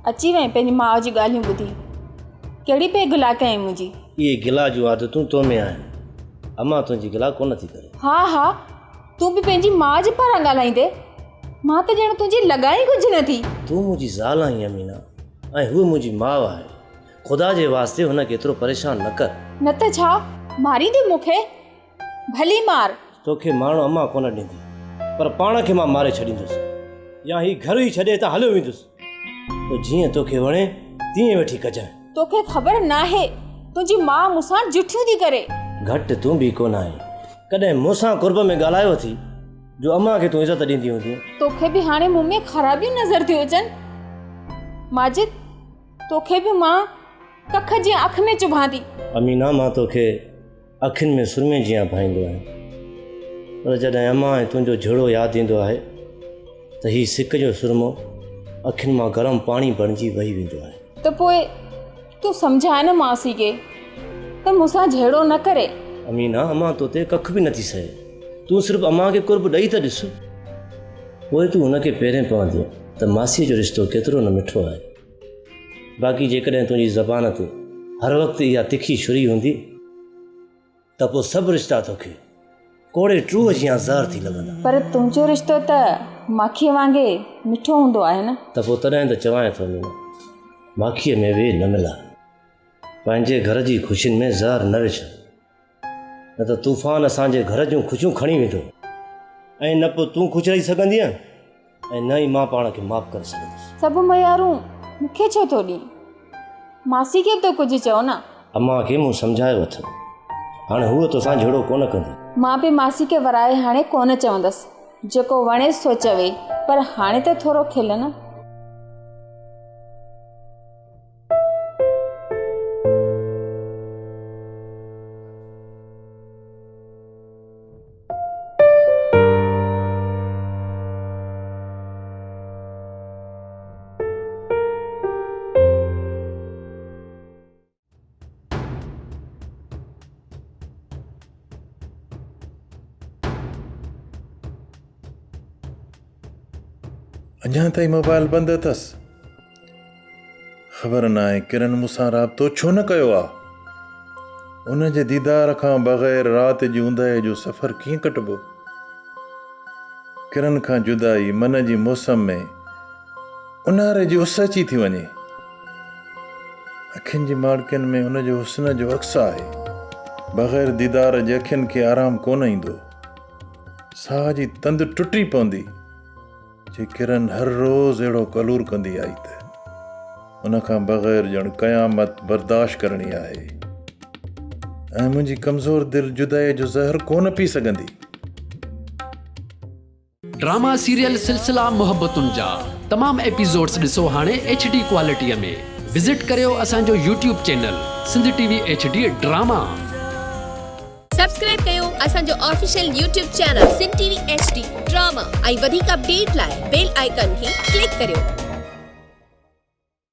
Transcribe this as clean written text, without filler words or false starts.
अची वई पंहिंजी माउ जी ॻाल्हियूं ॿुधी। कहिड़ी पे गिला कयईं मुंहिंजी? ये गिला जो आदतूं तो में आहिनि। अम्मा तुंहिंजी गिला कोन थी करे। हा तूं बि पंहिंजी माउ जे पारां ॻाल्हाईंदे। मां त ॼण तुंहिंजी लॻाई कुझु न थी। तूं मुंहिंजी ज़ाल आहीं अमीना, ऐं हूअ मुंहिंजी माउ आहे। ख़ुदा जे वास्ते हुनखे एतिरो परेशान न कर। न त छा मारींदे मूंखे? भली मार। तोखे माण्हू अम्मा कोन ॾींदी, पर पाण खे मां मारे छॾींदुसि, या ही घर ई छॾे त हलियो वेंदुसि। पोइ जीअं तोखे वणे तीअं वेठी कजांइ। तोखे ख़बर नाहे तुंहिंजी माउ मूंसां जुठियूं थी करे। घटि तूं बि कोन आहीं। कॾहिं मूंसां कुर्ब में ॻाल्हायो थी जो अम्मा खे तूं इज़त ॾींदी हूंदी? तोखे बि हाणे मुंहुं में ख़राबियूं नज़र थियूं अचनि। माजिद, तोखे बि मां कख जी अख में चुभां थी। अमीना, मां तोखे अखियुनि में सुरमे जीअं पाईंदो आहियां, पर जॾहिं अम्मा ऐं तुंहिंजो झोड़ो यादि ईंदो आहे त हीउ सिक जो सुरमो अखियुनि मां गरम पाणी बणिजी वही वेंदो आहे। त पोइ तूं सम्झाए न मासी खे त मूंसां झेड़ो न करे। अमीना, अम्मा तो ते कख बि नथी सहे। तूं सिर्फ़ु अम्मा खे कुर्ब ॾेई त ॾिस, पोइ तूं हुनखे पहिरें पवंदीअ त मासीअ जो रिश्तो केतिरो न मिठो आहे। बाक़ी जेकॾहिं तुंहिंजी ज़बान ते हर वक़्तु इहा तिखी छुरी हूंदी त पोइ सभु रिश्ता तोखे कोड़े टूह जीअं ज़हर थी लॻंदा। पर तुंहिंजो रिश्तो त माखीअ वांगुरु मिठो हूंदो आहे न। त पोइ तॾहिं त चवां थो अमीना, माखीअ में वेह न मिला। पंहिंजे घर जी ख़ुशियुनि में ज़हर न विझ, न त तूफ़ान असांजे घर जूं ख़ुशियूं खणी वेंदो, ऐं न पोइ तूं ख़ुशि रही सघंदीअ ऐं न ई मां पाण खे माफ़ु करे सघंदुसि। सभु मयारूं मूंखे छो थो ॾीं? मासी खे त कुझु चओ न। अम्मा खे मूं सम्झायो अथमि, हाणे हूअ तोसां झेड़ो कोन कंदी। मां बि मासी खे वराए हाणे कोन चवंदसि। जेको वणेसि सो चवे, पर हाणे त थोरो खिल न। अञा ताईं मोबाइल बंदि अथसि। ख़बर न आहे किरण मूंसां राब्तो छो न कयो आहे। उन जे दीदार खां बग़ैर राति जी ऊंदहि जो सफ़र कीअं कटिबो? किरण खां जुदाई मन जी मौसम में उन्हारे जी उस अची थी वञे। अखियुनि जी माड़कियुनि में उन जो हुस्न जो अक्स आहे। बग़ैर दीदार जे अखियुनि खे आराम कोन ईंदो। साह जी तंद टुटी पवंदी जे किरण हर रोज़ अहिड़ो कलूर कंदी आई त उन खां बग़ैर ॼण क़यामत बर्दाश्त करणी आहे, ऐं मुंहिंजी कमज़ोर दिलि जुदाई जो ज़हर कोन पी सघंदी। ड्रामा सीरियल सिलसिला मोहब्बतुनि जा तमाम एपिसोड्स ॾिसो हाणे HD क्वालिटीअ में। विज़िट करियो असांजो YouTube channel Sindh TV HD drama. Subscribe कयो असांजो official YouTube channel Sindh TV HD drama ऐं वधीक अपडेट लाइ बेल आइकन खे क्लिक करियो।